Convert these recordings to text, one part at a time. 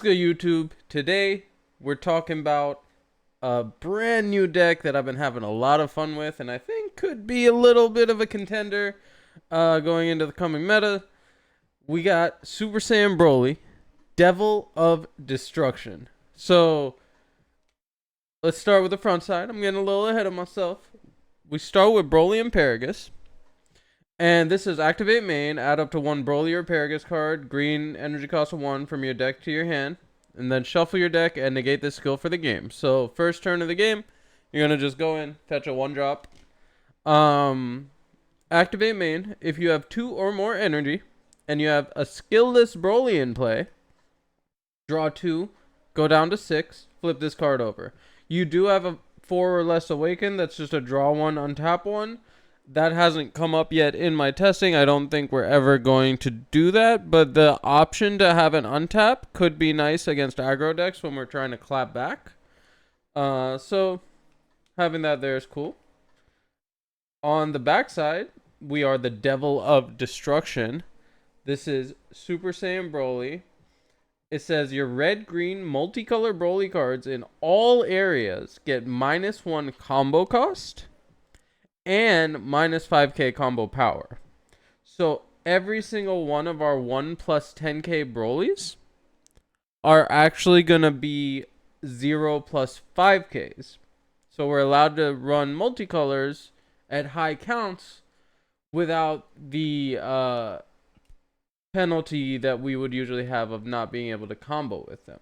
Good YouTube. Today we're talking about a brand new deck that I've been having a lot of fun with, and I think could be a little bit of a contender going into the coming meta. We got Super Saiyan Broly, Devil of Destruction. So let's start with the front side. I'm getting a little ahead of myself. We start with Broly and Paragus. And this is activate main, add up to one Broly or Paragus card, green energy cost of 1 from your deck to your hand, and then shuffle your deck and negate this skill for the game. So first turn of the game, you're gonna just go in, fetch a 1-drop. Activate main. If you have 2 or more energy, and you have a skillless Broly in play, draw 2, go down to 6, flip this card over. You do have a 4 or less awaken, that's just a draw 1, untap 1. That hasn't come up yet in my testing. I don't think we're ever going to do that, but the option to have an untap could be nice against aggro decks when we're trying to clap back. So having that there is cool. On the backside, we are the Devil of Destruction. This is Super Saiyan Broly. It says your red-green multicolor Broly cards in all areas get -1 combo cost and minus 5k combo power. So every single one of our 1 plus 10k Brolys are actually going to be 0 plus 5ks. So we're allowed to run multicolors at high counts without the penalty that we would usually have of not being able to combo with them.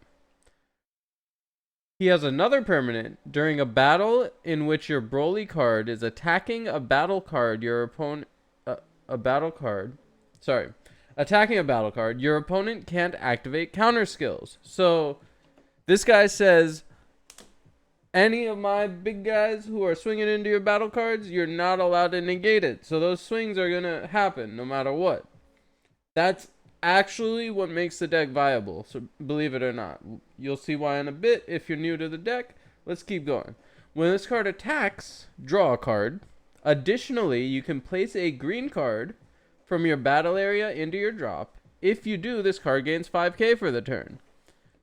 He has another permanent. During a battle in which your Broly card is attacking a battle card, your opponent attacking a battle card, your opponent can't activate counter skills. So this guy says any of my big guys who are swinging into your battle cards, you're not allowed to negate it. So those swings are going to happen no matter what. That's actually what makes the deck viable, so believe it or not. You'll see why in a bit if you're new to the deck. Let's keep going. When this card attacks, draw a card. Additionally, you can place a green card from your battle area into your drop. If you do, this card gains 5k for the turn.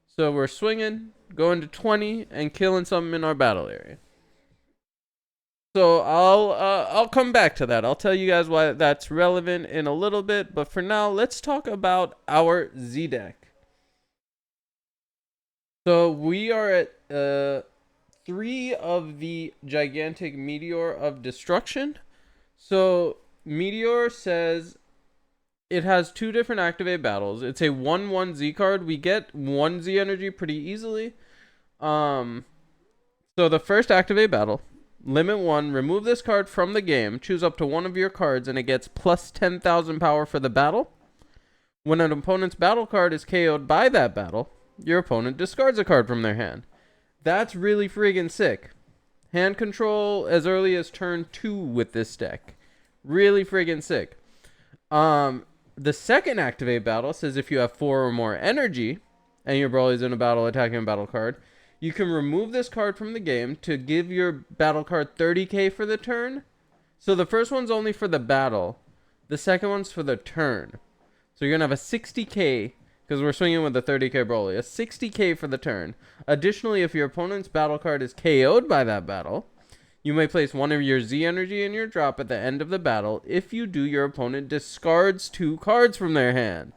So we're swinging, going to 20, and killing something in our battle area. So I'll come back to that. I'll tell you guys why that's relevant in a little bit. But for now, let's talk about our Z deck. So we are at 3 of the gigantic Meteor of Destruction. So Meteor says it has 2 different activate battles. It's a 1/1 Z card. We get 1 Z energy pretty easily. So the first activate battle. Limit 1, remove this card from the game, choose up to one of your cards, and it gets plus 10,000 power for the battle. When an opponent's battle card is KO'd by that battle, your opponent discards a card from their hand. That's really friggin' sick. Hand control as early as turn 2 with this deck. Really friggin' sick. The second activate battle says if you have 4 or more energy, and your Broly's in a battle attacking a battle card, you can remove this card from the game to give your battle card 30k for the turn. So the first one's only for the battle. The second one's for the turn. So you're going to have a 60k, because we're swinging with a 30k Broly, a 60k for the turn. Additionally, if your opponent's battle card is KO'd by that battle, you may place one of your Z energy in your drop at the end of the battle. If you do, your opponent discards 2 cards from their hand.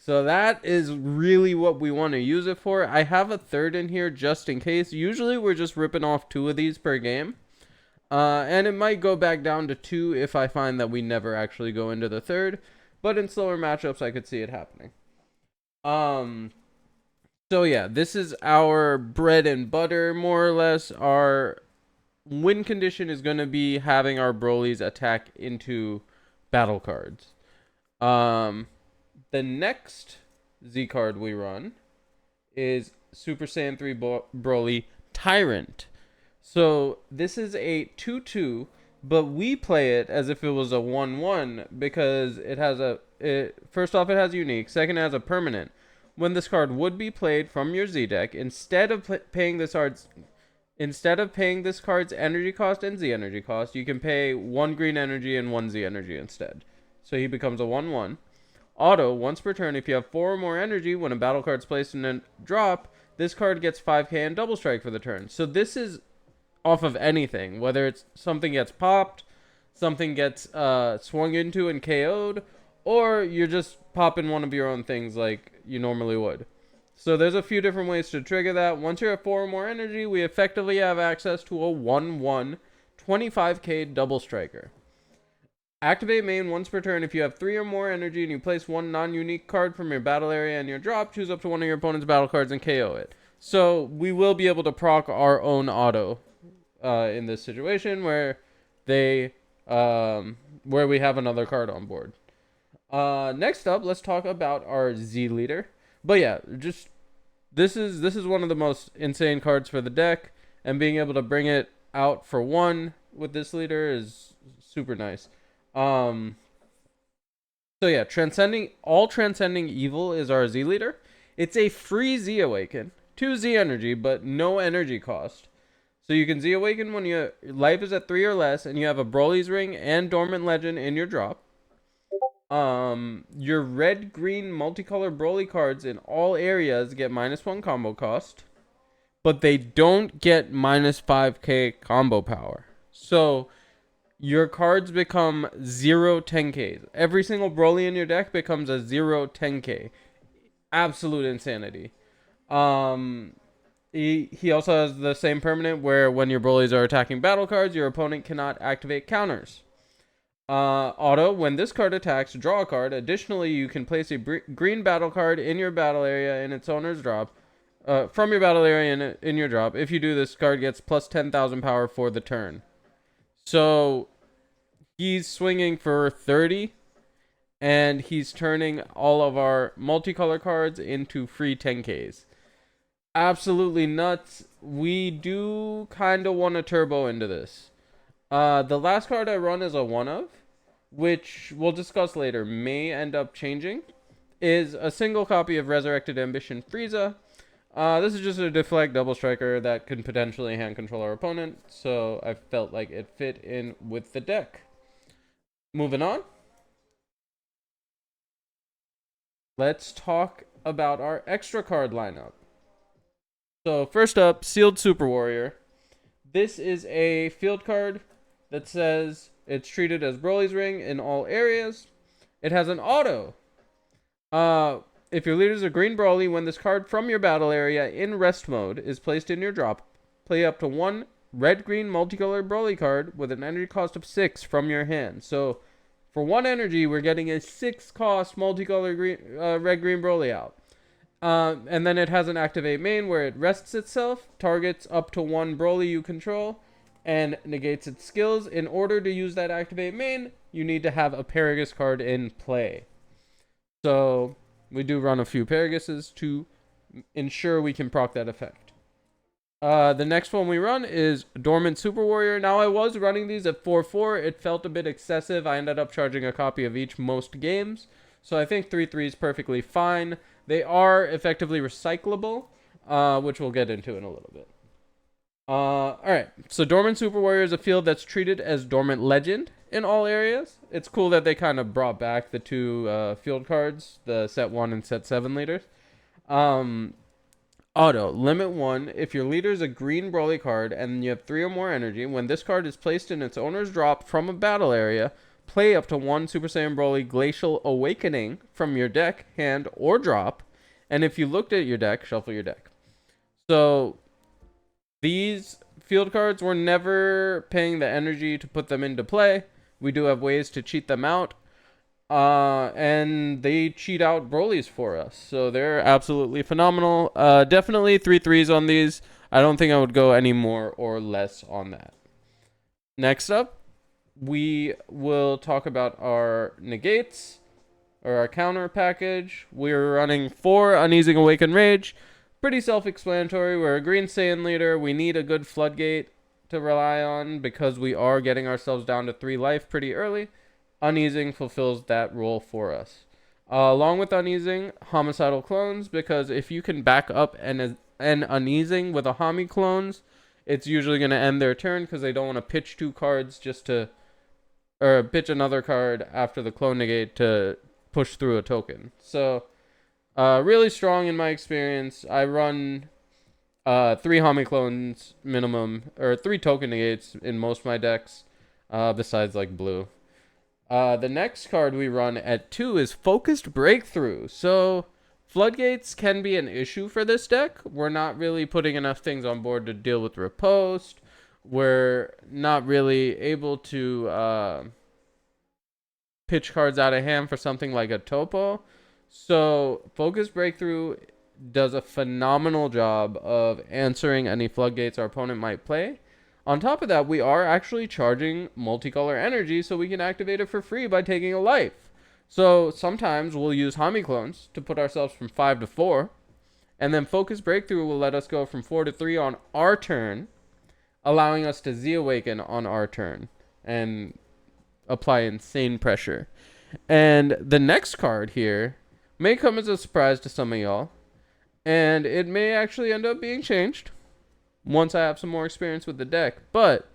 So that is really what we want to use it for. I have a third in here just in case. Usually we're just ripping off 2 of these per game. And it might go back down to 2 if I find that we never actually go into the third. But in slower matchups, I could see it happening. So yeah, this is our bread and butter, more or less. Our win condition is going to be having our Brolys attack into battle cards. The next Z card we run is Super Saiyan 3 Broly Tyrant. So this is a 2/2, but we play it as if it was a 1/1 because it has first off, it has unique. Second, it has a permanent. When this card would be played from your Z deck, instead of paying this card's energy cost and Z energy cost, you can pay 1 green energy and 1 Z energy instead. So he becomes a 1/1. Auto, once per turn, if you have 4 or more energy, when a battle card's placed in a drop, this card gets 5k and double strike for the turn. So this is off of anything, whether it's something gets popped, something gets swung into and KO'd, or you're just popping one of your own things like you normally would. So there's a few different ways to trigger that. Once you're at 4 or more energy, we effectively have access to a 1/1 25k double striker. Activate main once per turn. If you have 3 or more energy and you place one non-unique card from your battle area in your drop, choose up to one of your opponent's battle cards and KO it. So we will be able to proc our own auto in this situation where where we have another card on board. Next up, let's talk about our Z leader. But yeah, just this is one of the most insane cards for the deck, and being able to bring it out for one with this leader is super nice. So yeah, transcending evil is our Z leader. It's a free Z awaken, 2 Z energy, but no energy cost. So you can Z awaken when your life is at 3 or less, and you have a Broly's Ring and Dormant Legend in your drop. Your red-green multicolor Broly cards in all areas get -1 combo cost, but they don't get -5k combo power. So your cards become 0 10ks. Every single Broly in your deck becomes a 0 10k. Absolute insanity. He also has the same permanent where when your Broly's are attacking battle cards, your opponent cannot activate counters. Auto, when this card attacks, draw a card. Additionally, you can place a green battle card in your battle area in its owner's drop. From your battle area in your drop. If you do, this card gets plus 10,000 power for the turn. So he's swinging for 30, and he's turning all of our multicolor cards into free 10ks. Absolutely nuts. We do kind of want to turbo into this. The last card I run is a one of, which we'll discuss later, may end up changing, is a single copy of Resurrected Ambition Frieza. This is just a deflect double striker that could potentially hand control our opponent, so I felt like it fit in with the deck. Moving on. Let's talk about our extra card lineup. So first up, Sealed Super Warrior. This is a field card that says it's treated as Broly's Ring in all areas. It has an auto. If your leader is a green Broly, when this card from your battle area in rest mode is placed in your drop, play up to one red-green multicolored Broly card with an energy cost of 6 from your hand. So for 1 energy, we're getting a 6 cost multicolored red-green Broly out. And then it has an activate main where it rests itself, targets up to 1 Broly you control, and negates its skills. In order to use that activate main, you need to have a Paragus card in play. So we do run a few Paraguses to ensure we can proc that effect. The next one we run is Dormant Super Warrior. Now I was running these at 4/4. It felt a bit excessive. I ended up charging a copy of each most games. So I think 3/3 is perfectly fine. They are effectively recyclable, which we'll get into in a little bit. Alright, so Dormant Super Warrior is a field that's treated as Dormant Legend in all areas. It's cool that they kind of brought back the 2 field cards, the set 1 and set 7 leaders. Auto, limit 1. If your leader is a green Broly card and you have 3 or more energy, when this card is placed in its owner's drop from a battle area, play up to 1 Super Saiyan Broly Glacial Awakening from your deck, hand, or drop. And if you looked at your deck, shuffle your deck. So these field cards were never paying the energy to put them into play. We do have ways to cheat them out. And they cheat out Broly's for us. So they're absolutely phenomenal. Definitely 3/3s on these. I don't think I would go any more or less on that. Next up, we will talk about our negates, or our counter package. We're running 4 Uneasing Awakened Rage. Pretty self-explanatory. We're a green Saiyan leader. We need a good floodgate to rely on because we are getting ourselves down to 3 life pretty early. Uneasing fulfills that role for us. Along with Uneasing, Homicidal Clones, because if you can back up an Uneasing with a Hami Clones, it's usually going to end their turn because they don't want to pitch 2 cards just to, or pitch another card after the clone negate to push through a token. So really strong in my experience. I run 3 homie clones minimum, or 3 token negates in most of my decks, besides like blue. The next card we run at 2 is Focused Breakthrough. So floodgates can be an issue for this deck. We're not really putting enough things on board to deal with riposte. We're not really able to pitch cards out of hand for something like a topo. So Focused Breakthrough does a phenomenal job of answering any floodgates our opponent might play. On top of that, we are actually charging multicolor energy, so we can activate it for free by taking a life. So sometimes we'll use homie clones to put ourselves from 5 to 4, and then Focus Breakthrough will let us go from 4 to 3 on our turn, allowing us to Z-Awaken on our turn and apply insane pressure. And the next card here may come as a surprise to some of y'all, and it may actually end up being changed once I have some more experience with the deck. But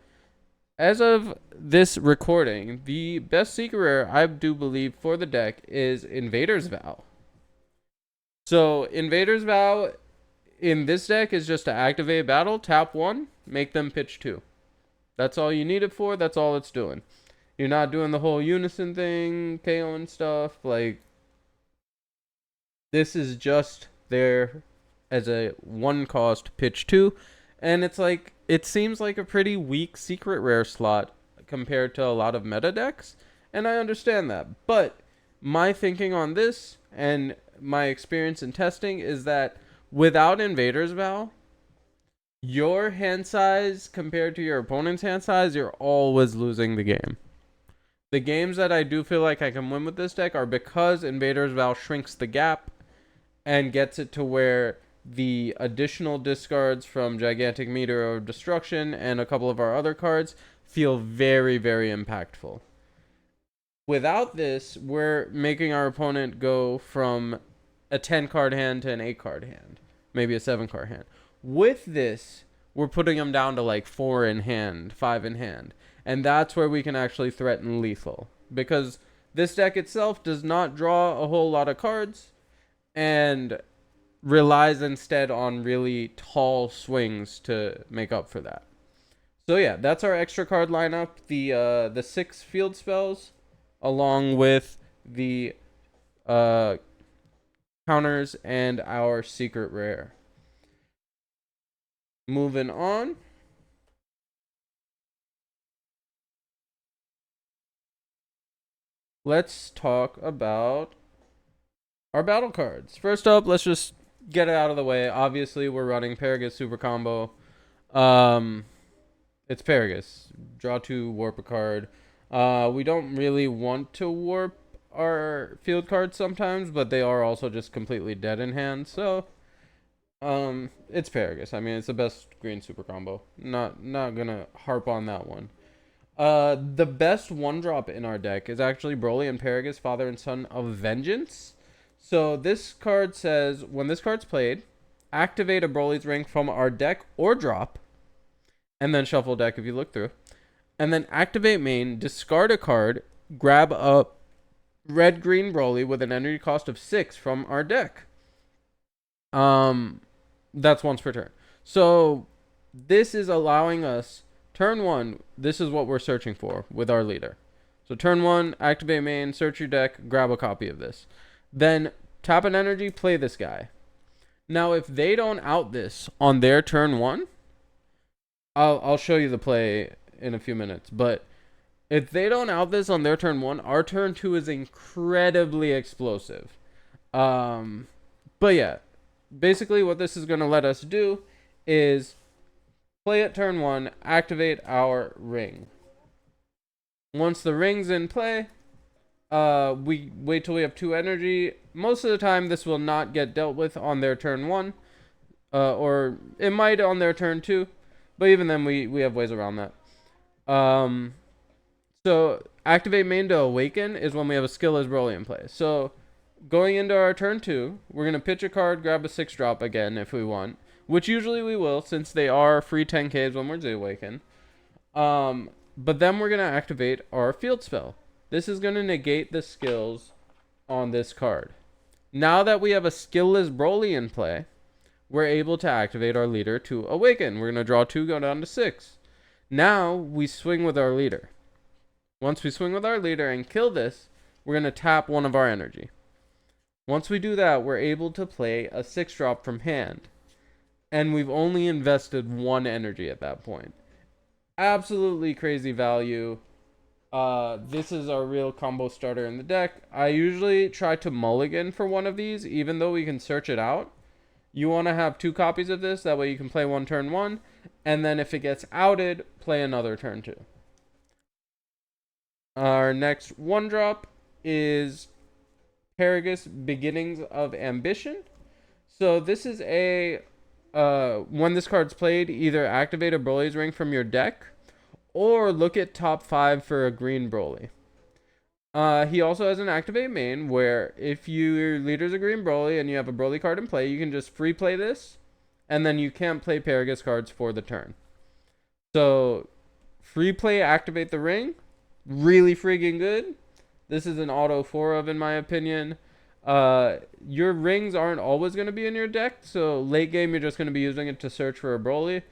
as of this recording, the best secret rare I do believe for the deck is Invader's Vow. So Invader's Vow in this deck is just to activate a battle, tap 1, make them pitch 2. That's all you need it for. That's all it's doing. You're not doing the whole unison thing, KO and stuff. Like, this is just there as a 1-cost pitch 2. And it's like, it seems like a pretty weak secret rare slot compared to a lot of meta decks. And I understand that. But my thinking on this and my experience in testing is that without Invader's Vow, your hand size compared to your opponent's hand size, you're always losing the game. The games that I do feel like I can win with this deck are because Invader's Vow shrinks the gap and gets it to where the additional discards from Gigantic Meteor of Destruction and a couple of our other cards feel very, very impactful. Without this, we're making our opponent go from a 10-card hand to an 8-card hand, maybe a 7-card hand. With this, we're putting them down to like 4 in hand, 5 in hand. And that's where we can actually threaten lethal. Because this deck itself does not draw a whole lot of cards and relies instead on really tall swings to make up for that. So yeah, that's our extra card lineup. The 6 field spells along with the counters and our secret rare. Moving on. Let's talk about our battle cards. First up, let's just get it out of the way. Obviously, we're running Paragus Super Combo. It's Paragus. Draw 2, warp a card. We don't really want to warp our field cards sometimes, but they are also just completely dead in hand. So, it's Paragus. I mean, it's the best green Super Combo. Not gonna harp on that one. The best 1-drop in our deck is actually Broly and Paragus, Father and Son of Vengeance. So this card says, when this card's played, activate a Broly's Ring from our deck or drop, and then shuffle deck if you look through. And then activate main, discard a card, grab a red-green Broly with an energy cost of 6 from our deck. That's once per turn. So this is allowing us, turn 1, this is what we're searching for with our leader. So turn 1, activate main, search your deck, grab a copy of this. Then tap an energy, play this guy. Now, if they don't out this on their turn 1, I'll show you the play in a few minutes. But if they don't out this on their turn 1, our turn 2 is incredibly explosive. But yeah, basically what this is going to let us do is play at turn 1, activate our ring. Once the ring's in play, we wait till we have 2 energy. Most of the time, this will not get dealt with on their turn 1, or it might on their turn 2, but even then, we have ways around that. So activate main to awaken is when we have a skill as Broly in play. So going into our turn 2, we're gonna pitch a card, grab a 6-drop again if we want, which usually we will since they are free 10Ks when we're Z-Awaken. But then we're gonna activate our field spell. This is going to negate the skills on this card. Now that we have a skillless Broly in play, we're able to activate our leader to awaken. We're going to draw 2, go down to 6. Now we swing with our leader. Once we swing with our leader and kill this, we're going to tap one of our energy. Once we do that, we're able to play a 6-drop from hand. And we've only invested 1 energy at that point. Absolutely crazy value. This is our real combo starter in the deck. I usually try to mulligan for one of these, even though we can search it out. You want to have 2 copies of this, that way you can play one turn 1, and then if it gets outed, play another turn 2. Our next 1-drop is Paragus, Beginnings of Ambition. So this is a, when this card's played, either activate a Broly's Ring from your deck, or look at top 5 for a green Broly. He also has an activate main where if your leader's a green Broly and you have a Broly card in play, you can just free play this, and then you can't play Paragus cards for the turn. So, free play, activate the ring, really freaking good. This is an auto 4 of, in my opinion. Your rings aren't always going to be in your deck, so late game you're just going to be using it to search for a Broly.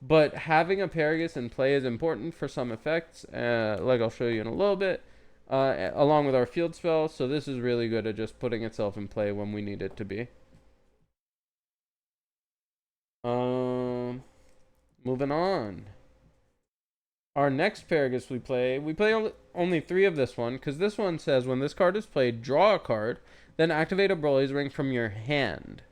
But having a Paragus in play is important for some effects, like I'll show you in a little bit. Along with our field spell, so this is really good at just putting itself in play when we need it to be. Moving on. Our next Paragus we play only 3 of this one, because this one says when this card is played, draw a card, then activate a Broly's Ring from your hand.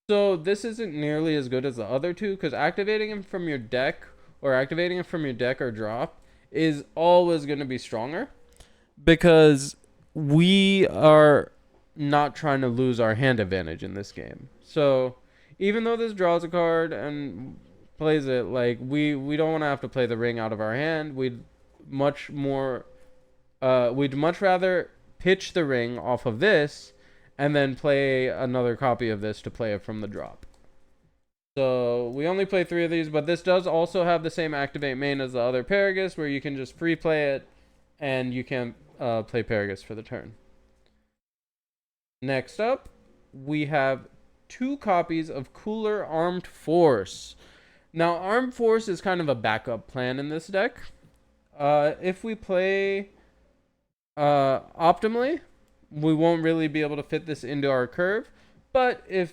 So this isn't nearly as good as the other 2, because activating him from your deck, or drop, is always going to be stronger. Because we are not trying to lose our hand advantage in this game. So, even though this draws a card and plays it, like, we don't want to have to play the ring out of our hand. We'd much rather pitch the ring off of this and then play another copy of this to play it from the drop. So, we only play 3 of these, but this does also have the same activate main as the other Paragus, where you can just free play it and you can play Paragus for the turn. Next up, we have 2 copies of Cooler Armed Force. Now, Armed Force is kind of a backup plan in this deck. If we play optimally, we won't really be able to fit this into our curve. But if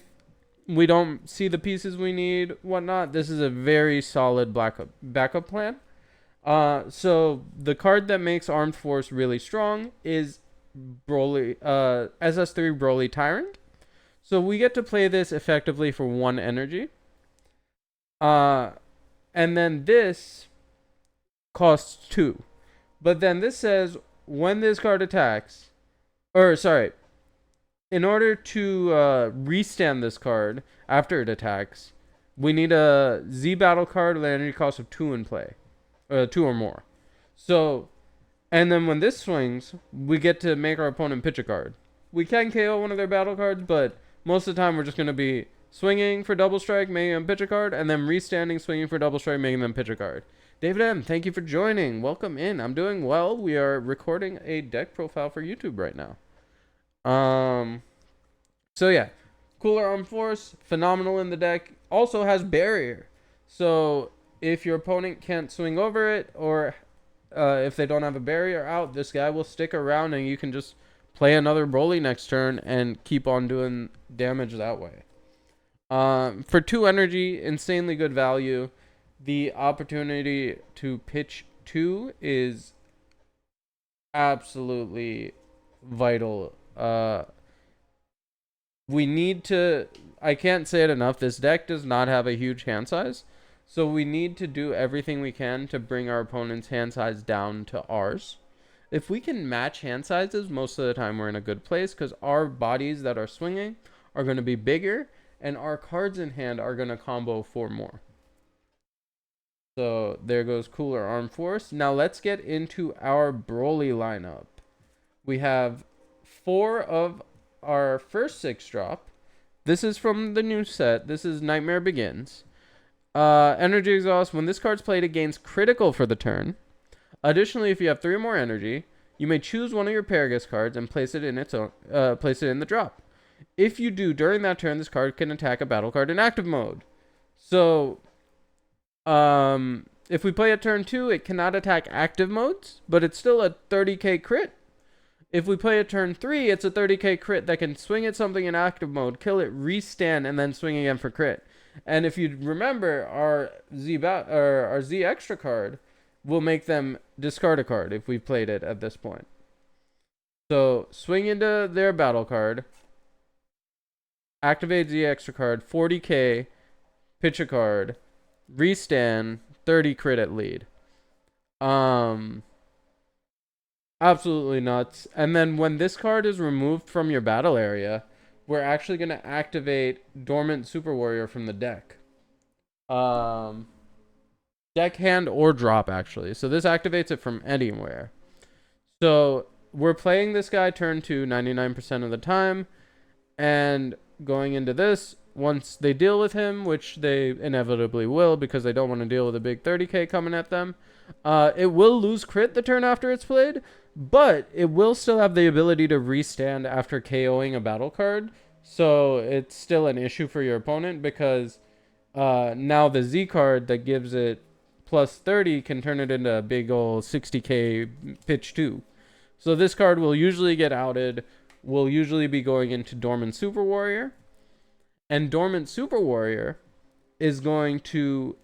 we don't see the pieces we need, whatnot, this is a very solid backup plan. So the card that makes Armed Force really strong is Broly, SS3 Broly Tyrant. So we get to play this effectively for 1 energy. And then this costs 2. But then this says when this card attacks, in order to restand this card after it attacks, we need a Z battle card with an energy cost of 2 in play. 2 or more. So, and then when this swings, we get to make our opponent pitch a card. We can KO one of their battle cards, but most of the time we're just going to be swinging for double strike, making them pitch a card, and then restanding, swinging for double strike, making them pitch a card. David M., thank you for joining. Welcome in. I'm doing well. We are recording a deck profile for YouTube right now. So yeah, Cooler Armed Force, phenomenal in the deck. Also has Barrier. So if your opponent can't swing over it, or if they don't have a barrier out, this guy will stick around and you can just play another Broly next turn and keep on doing damage that way. For 2 energy, insanely good value. The opportunity to pitch 2 is absolutely vital. We need to, I can't say it enough, this deck does not have a huge hand size. So we need to do everything we can to bring our opponent's hand size down to ours. If we can match hand sizes, most of the time we're in a good place, because our bodies that are swinging are going to be bigger, and our cards in hand are going to combo 4 more. So there goes Cooler Armed Force. Now let's get into our Broly lineup. We have 4 of our first 6-drop. This is from the new set. This is Nightmare Begins. Energy Exhaust. When this card's played, it gains critical for the turn. Additionally, if you have 3 more energy, You may choose one of your Paragus cards and place it in the drop. If you do, during that turn, this card can attack a battle card in active mode. So, if we play a turn 2, it cannot attack active modes, but it's still a 30k crit. If we play a turn 3, it's a 30k crit that can swing at something in active mode, kill it, restand, and then swing again for crit. And if you remember, our Z extra card will make them discard a card if we've played it at this point. So swing into their battle card, activate Z extra card, 40k, pitch a card, restand, 30 crit at lead. Absolutely nuts. And then when this card is removed from your battle area, we're actually going to activate Dormant Super Warrior from the deck. Deck, hand, or drop, actually. So this activates it from anywhere. So we're playing this guy turn 2 99% of the time. And going into this, once they deal with him, which they inevitably will because they don't want to deal with a big 30k coming at them, it will lose crit the turn after it's played, but it will still have the ability to restand after KOing a battle card. So it's still an issue for your opponent because now the Z card that gives it plus 30 can turn it into a big old 60k pitch 2. So this card will usually get outed, will usually be going into Dormant Super Warrior. And Dormant Super Warrior is going to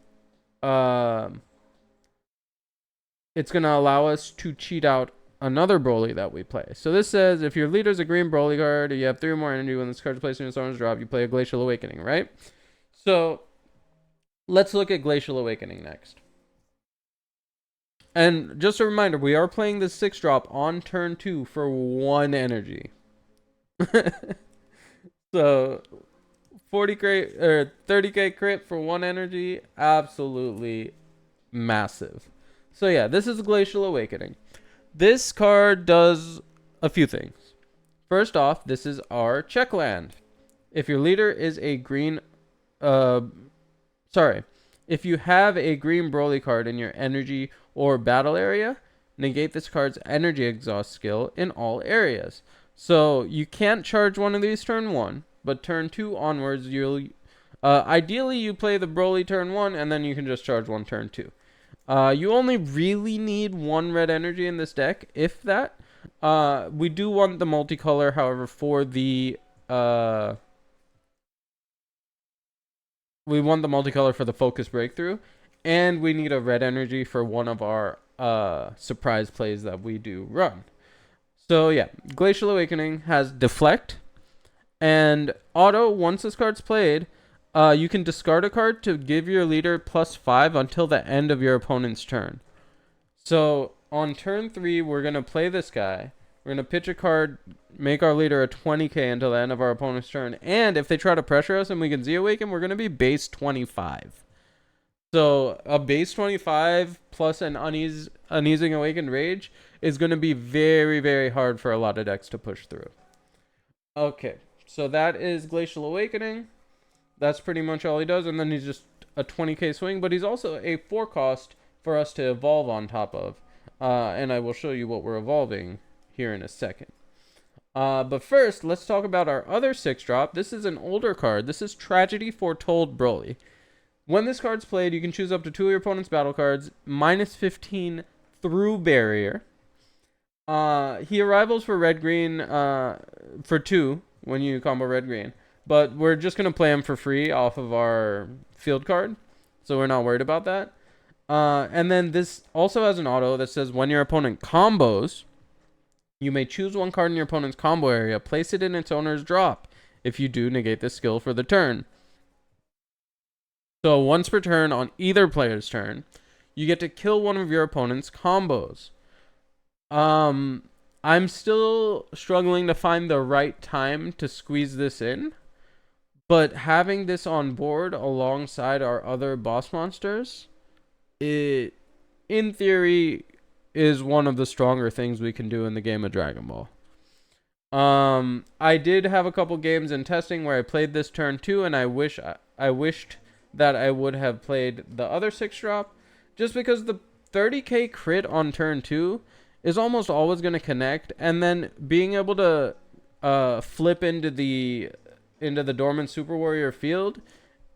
it's going to allow us to cheat out another Broly that we play. So this says, if your leader's a green Broly card, or you have 3 or more energy when this card is placed in your owner's drop, you play a Glacial Awakening, right? So let's look at Glacial Awakening next. And just a reminder, we are playing the 6-drop on turn 2 for 1 energy. So 40k or 30k crit for 1 energy, absolutely massive. So yeah, this is Glacial Awakening. This card does a few things. First off, this is our check land. If your leader is a green, if you have a green Broly card in your energy or battle area, negate this card's energy exhaust skill in all areas. So you can't charge one of these turn 1, but turn 2 onwards, you'll ideally you play the Broly turn 1, and then you can just charge 1 turn 2. You only really need 1 red energy in this deck, if that. We do want the multicolor, however, for the we want the multicolor for the focus breakthrough, and we need a red energy for one of our surprise plays that we do run. So yeah, Glacial Awakening has Deflect and Auto. Once this card's played, you can discard a card to give your leader +5 until the end of your opponent's turn. So on turn 3, we're going to play this guy. We're going to pitch a card, make our leader a 20k until the end of our opponent's turn. And if they try to pressure us and we can Z-Awaken, we're going to be base 25. So a base 25 plus an uneasing Awakened Rage is going to be very, very hard for a lot of decks to push through. Okay, so that is Glacial Awakening. That's pretty much all he does, and then he's just a 20k swing, but he's also a 4 cost for us to evolve on top of. And I will show you what we're evolving here in a second. But first, let's talk about our other 6-drop. This is an older card. This is Tragedy Foretold Broly. When this card's played, you can choose up to 2 of your opponent's battle cards, -15 through barrier. He arrivals for red-green for 2 when you combo red-green. But we're just going to play him for free off of our field card, so we're not worried about that. And then this also has an auto that says when your opponent combos, you may choose 1 card in your opponent's combo area, place it in its owner's drop. If you do, negate the skill for the turn. So once per turn on either player's turn, you get to kill one of your opponent's combos. I'm still struggling to find the right time to squeeze this in, but having this on board alongside our other boss monsters, it, in theory, is one of the stronger things we can do in the game of Dragon Ball. I did have a couple games in testing where I played this turn 2, and I wished that I would have played the other 6-drop, just because the 30k crit on turn 2 is almost always going to connect, and then being able to flip into the dormant super warrior field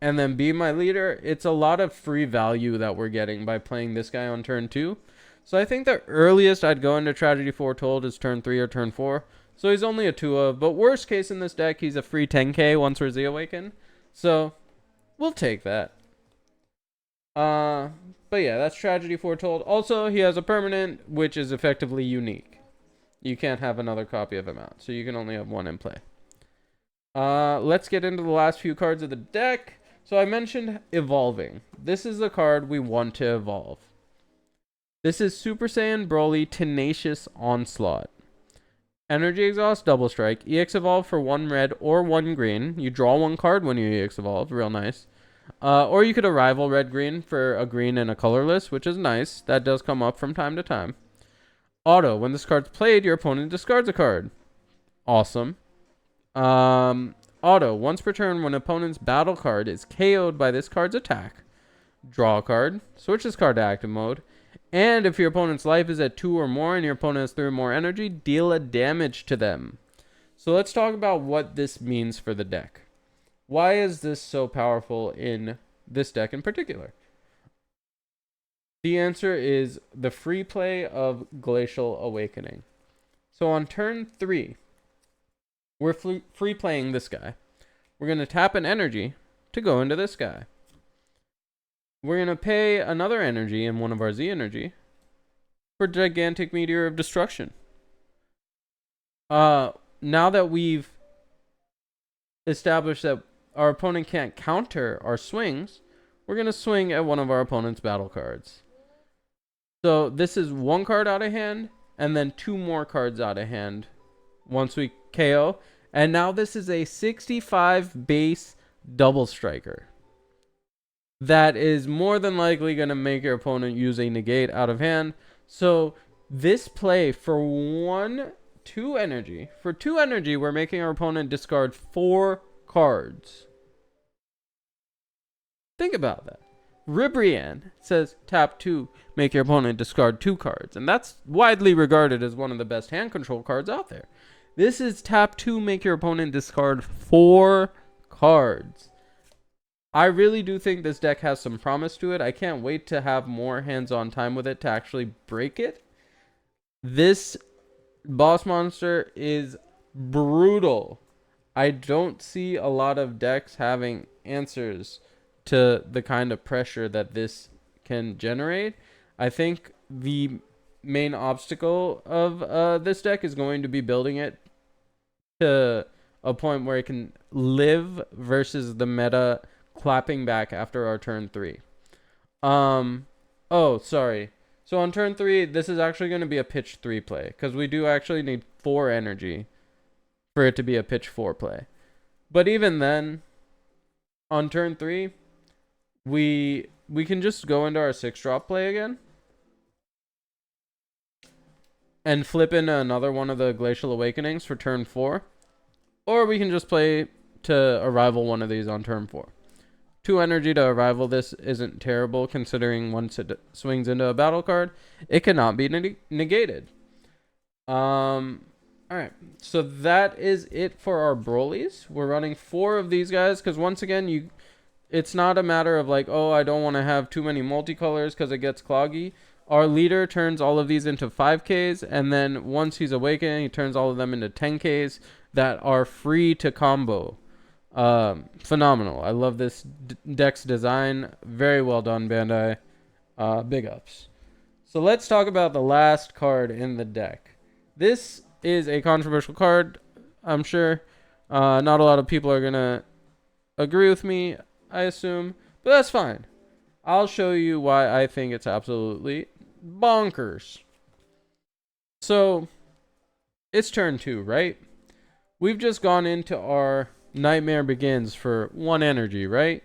and then be my leader, it's a lot of free value that we're getting by playing this guy on turn 2. So I think the earliest I'd go into Tragedy Foretold is turn 3 or turn 4. So he's only a 2-of, but worst case in this deck, he's a free 10k once we're Z-Awaken. So we'll take that. But yeah, that's Tragedy Foretold. Also, he has a permanent, which is effectively unique. You can't have another copy of him out, so you can only have one in play. Let's get into the last few cards of the deck. So I mentioned evolving. This is the card we want to evolve. This is Super Saiyan Broly Tenacious Onslaught. Energy Exhaust, Double Strike. EX Evolve for 1 red or 1 green. You draw 1 card when you EX Evolve. Real nice. Or you could Arrival red-green for a green and a colorless, which is nice. That does come up from time to time. Auto. When this card's played, your opponent discards a card. Awesome. Auto. Once per turn, when opponent's battle card is KO'd by this card's attack, draw a card. Switch this card to active mode. And if your opponent's life is at 2 or more and your opponent has 3 or more energy, deal a damage to them. So let's talk about what this means for the deck. Why is this so powerful in this deck in particular? The answer is the free play of Glacial Awakening. So on turn 3, we're free playing this guy. We're going to tap an energy to go into this guy. We're going to pay another energy in one of our Z energy for Gigantic Meteor of Destruction. Now that we've established that our opponent can't counter our swings, we're going to swing at one of our opponent's battle cards. So this is 1 card out of hand, and then 2 more cards out of hand once we KO. And now this is a 65 base double striker. That is more than likely going to make your opponent use a negate out of hand. So this play for 2 energy. For 2 energy, we're making our opponent discard 4 cards. Think about that. Ribrianne says tap 2, make your opponent discard 2 cards. And that's widely regarded as one of the best hand control cards out there. This is tap 2, make your opponent discard 4 cards. I really do think this deck has some promise to it. I can't wait to have more hands-on time with it to actually break it. This boss monster is brutal. I don't see a lot of decks having answers to the kind of pressure that this can generate. I think the main obstacle of this deck is going to be building it to a point where it can live versus the meta clapping back after our turn 3. Oh, sorry. So on turn 3, this is actually going to be a pitch 3 play, because we do actually need 4 energy for it to be a pitch 4 play. But even then, on turn 3, we can just go into our 6-drop play again and flip into another one of the Glacial Awakenings for turn 4. Or we can just play to Arrival one of these on turn 4. 2 energy to Arrival this isn't terrible, considering once it swings into a battle card, it cannot be negated. Alright, so that is it for our Brolys. We're running 4 of these guys, because once again, it's not a matter of like, oh, I don't want to have too many multicolors because it gets cloggy. Our leader turns all of these into 5Ks, and then once he's awakened, he turns all of them into 10Ks that are free to combo. Phenomenal. I love this deck's design. Very well done, Bandai. Big ups. So let's talk about the last card in the deck. This is a controversial card, I'm sure. Not a lot of people are going to agree with me, I assume. But that's fine. I'll show you why I think it's absolutely bonkers. So, it's turn 2, right? We've just gone into our Nightmare Begins for 1 energy, right?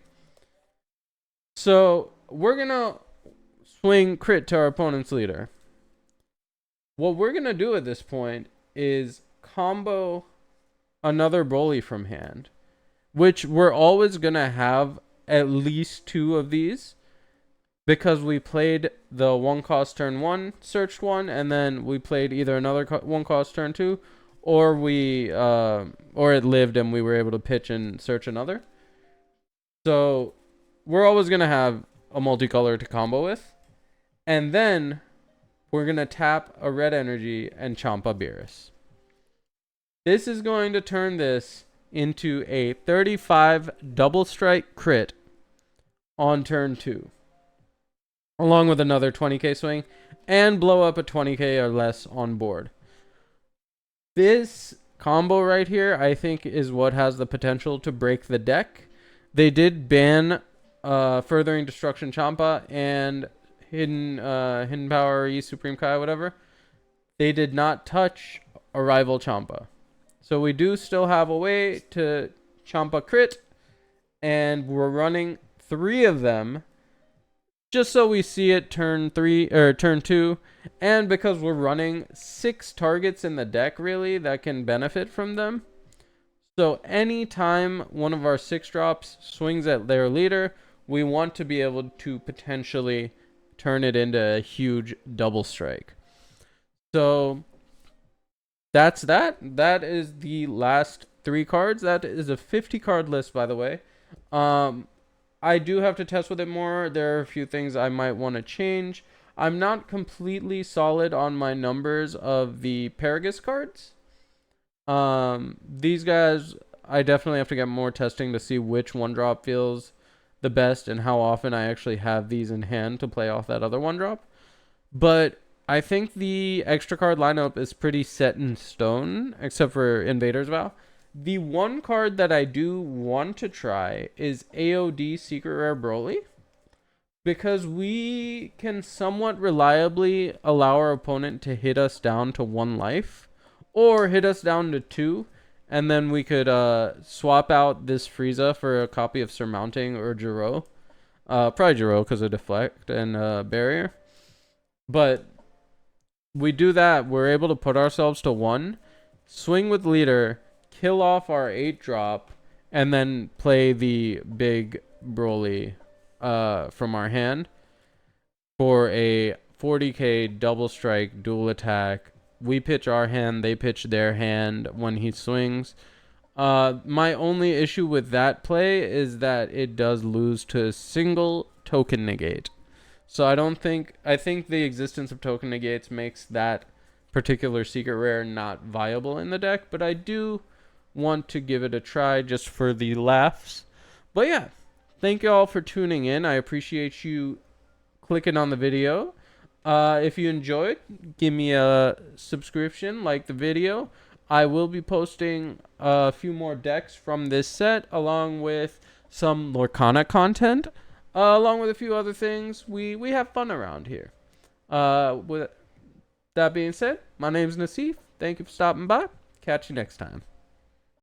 So, we're going to swing crit to our opponent's leader. What we're going to do at this point is combo another Broly from hand, which we're always going to have at least 2 of these. because we played the 1 cost turn 1 searched one, and then we played either another 1 cost turn 2, or or it lived and we were able to pitch and search another. So we're always gonna have a multicolor to combo with, and then we're gonna tap a red energy and Champa Beerus. This is going to turn this into a 35 double strike crit on turn 2, along with another 20k swing, and blow up a 20k or less on board. This combo right here, I think, is what has the potential to break the deck. They did ban Furthering Destruction Champa and Hidden Power E Supreme Kai, whatever. They did not touch Arrival Champa. So we do still have a way to Champa crit, and we're running 3 of them just so we see it turn 2, and because we're running 6 targets in the deck really that can benefit from them. So anytime one of our 6 drops swings at their leader, we want to be able to potentially turn it into a huge double strike. So that's that. That is the last 3 cards. That is a 50 card list, by the way. I do have to test with it more. There are a few things I might want to change. I'm not completely solid on my numbers of the Paragus cards. These guys, I definitely have to get more testing to see which 1-drop feels the best and how often I actually have these in hand to play off that other 1-drop. But I think the extra card lineup is pretty set in stone, except for Invader's Vow. The one card that I do want to try is AOD Secret Rare Broly, because we can somewhat reliably allow our opponent to hit us down to 1 life, or hit us down to 2, and then we could swap out this Frieza for a copy of Surmounting or Jiro. Probably Jiro because of Deflect and Barrier. But we do that, we're able to put ourselves to 1, swing with leader, kill off our 8-drop, and then play the big Broly from our hand for a 40k double strike dual attack. We pitch our hand, they pitch their hand when he swings. My only issue with that play is that it does lose to a single token negate. So I think the existence of token negates makes that particular secret rare not viable in the deck, but I do want to give it a try just for the laughs. But yeah, thank you all for tuning in. I appreciate you clicking on the video. If you enjoyed, give me a subscription, like the video. I will be posting a few more decks from this set, along with some Lorcana content, along with a few other things. We have fun around here. With that being said, my name's Nassif. Thank you for stopping by. Catch you next time.